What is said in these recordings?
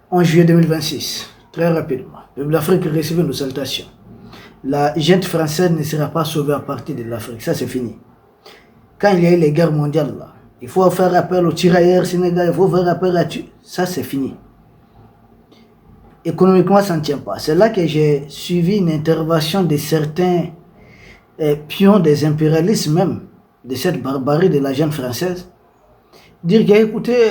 En juillet 2026, très rapidement, l'Afrique recevait nos salutations. La gente française ne sera pas sauvée à partir de l'Afrique, ça c'est fini. Quand il y a eu les guerres mondiales, là, il faut faire appel aux tirailleurs sénégalais, il faut faire appel à tout. Ça c'est fini. Économiquement, ça ne tient pas. C'est là que j'ai suivi une intervention de certains pions des impérialistes même, de cette barbarie de la gente française. Dire que, écoutez,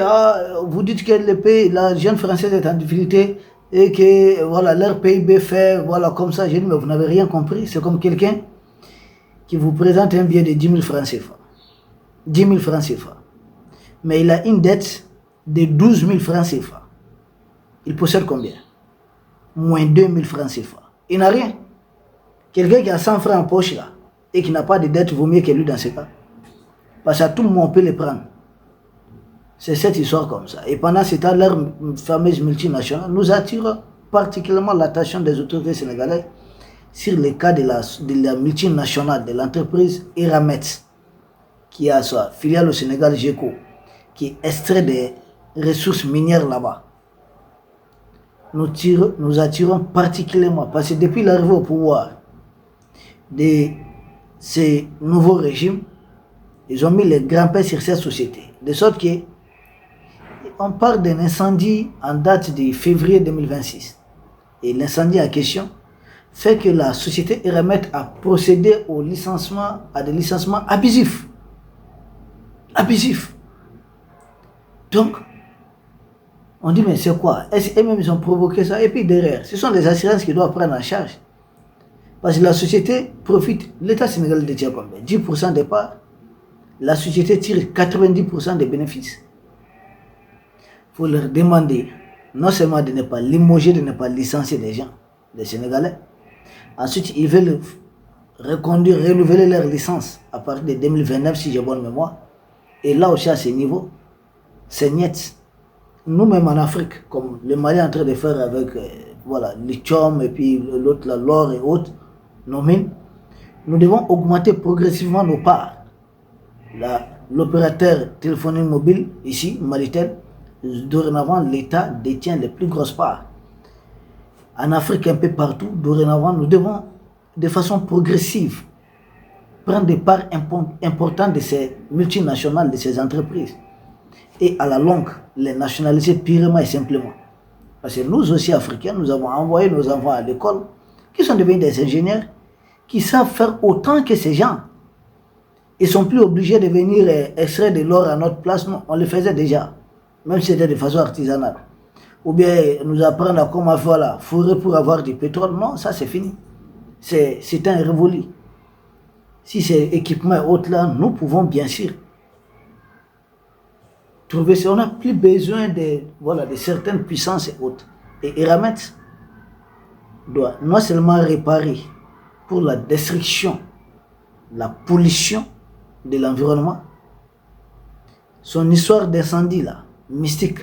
vous dites que le pays, la jeune française est en difficulté et que voilà, leur PIB fait, voilà, comme ça. J'ai dit, mais vous n'avez rien compris. C'est comme quelqu'un qui vous présente un billet de 10 000 francs CFA. 10 000 francs CFA. Mais il a une dette de 12 000 francs CFA. Il possède combien? Moins 2 000 francs CFA. Il n'a rien. Quelqu'un qui a 100 francs en poche là et qui n'a pas de dette vaut mieux que lui dans ce cas. Parce qu'à tout moment, on peut les prendre. C'est cette histoire comme ça. Et pendant ce temps, leur fameuse multinationale nous attire particulièrement l'attention des autorités sénégalaises sur le cas de la multinationale, de l'entreprise Eramet, qui a sa filiale au Sénégal, GECO, qui extrait des ressources minières là-bas. Nous attirons particulièrement, parce que depuis l'arrivée au pouvoir de ces nouveaux régimes, ils ont mis les grands pains sur cette société. De sorte que on parle d'un incendie en date de février 2026. Et l'incendie en question fait que la société Eramet a procédé au licenciement, à des licenciements abusifs. Abusifs. Donc, on dit, mais c'est quoi? Eux-mêmes, ils ont provoqué ça. Et puis derrière, ce sont les assurances qui doivent prendre en charge. Parce que la société profite, l'État sénégalais détient combien? 10% des parts. La société tire 90% des bénéfices. Il faut leur demander, non seulement de ne pas limoger, de ne pas licencier des gens, des Sénégalais. Ensuite, ils veulent reconduire, renouveler leur licence à partir de 2029, si j'ai bonne mémoire. Et là aussi, à ce niveau, c'est net. Nous-mêmes en Afrique, comme le Mali est en train de faire avec voilà, lithium et puis l'autre, l'or et autres, nos mines, nous devons augmenter progressivement nos parts. L'opérateur téléphonique mobile, ici, Malitel, dorénavant, l'État détient les plus grosses parts. En Afrique, un peu partout, dorénavant, nous devons, de façon progressive, prendre des parts importantes de ces multinationales, de ces entreprises. Et à la longue, les nationaliser purement et simplement. Parce que nous aussi, Africains, nous avons envoyé nos enfants à l'école, qui sont devenus des ingénieurs, qui savent faire autant que ces gens. Ils ne sont plus obligés de venir extraire de l'or à notre place, non, on le faisait déjà. Même si c'était de façon artisanale. Ou bien nous apprendre à comment voilà, fourrer pour avoir du pétrole. Non, ça c'est fini. C'est un révolu. Si c'est équipement et autres là, nous pouvons bien sûr trouver ça. On n'a plus besoin de certaines puissances et autres. Et Eramet doit non seulement réparer pour la destruction, la pollution de l'environnement, son histoire d'incendie là, mystique,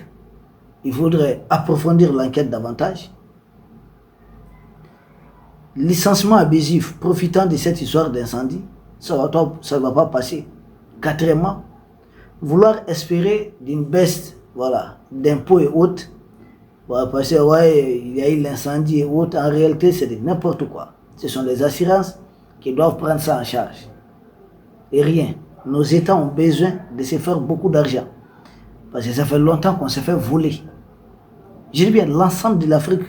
il faudrait approfondir l'enquête davantage. Licenciement abusif profitant de cette histoire d'incendie, ça ne va pas passer. Quatrièmement, vouloir espérer d'une baisse d'impôts et autres, parce que ouais, il y a eu l'incendie et autres, en réalité c'est de n'importe quoi. Ce sont les assurances qui doivent prendre ça en charge. Et rien. Nos États ont besoin de se faire beaucoup d'argent. Parce que ça fait longtemps qu'on s'est fait voler. Je dis bien l'ensemble de l'Afrique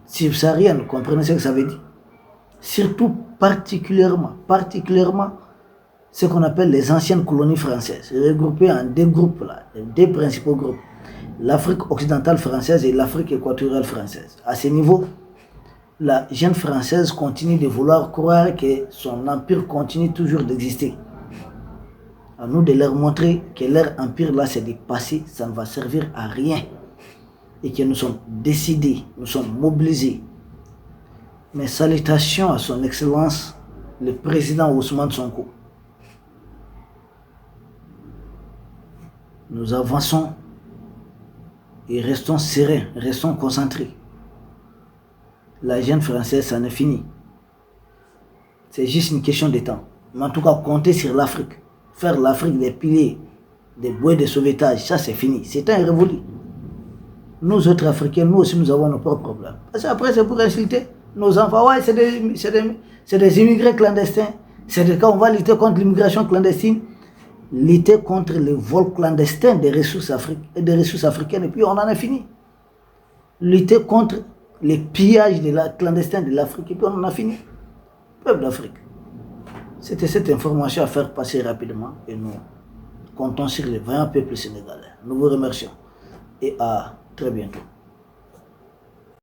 subsaharienne, vous comprenez ce que ça veut dire? Surtout particulièrement ce qu'on appelle les anciennes colonies françaises, regroupées en deux groupes, là, deux principaux groupes. L'Afrique occidentale française et l'Afrique équatoriale française. À ce niveau, la jeune française continue de vouloir croire que son empire continue toujours d'exister. À nous de leur montrer que leur empire là c'est du passé, ça ne va servir à rien. Et que nous sommes décidés, nous sommes mobilisés. Mes salutations à son Excellence, le président Ousmane Sonko. Nous avançons et restons sereins, restons concentrés. La jeune française, ça n'est fini. C'est juste une question de temps. Mais en tout cas, compter sur l'Afrique. Faire l'Afrique des piliers, des bouées de sauvetage, ça c'est fini. C'est un révolu. nous autres Africains, nous aussi, nous avons nos propres problèmes. Parce qu'après, c'est pour insulter nos enfants. Ouais, c'est des immigrés clandestins. C'est quand on va lutter contre l'immigration clandestine, lutter contre le vol clandestin des ressources africaines, et puis on en a fini. Lutter contre les pillages clandestins de l'Afrique, et puis on en a fini. Peuple d'Afrique. C'était cette information à faire passer rapidement, et nous comptons sur les 20 peuples sénégalais. Nous vous remercions et à très bientôt.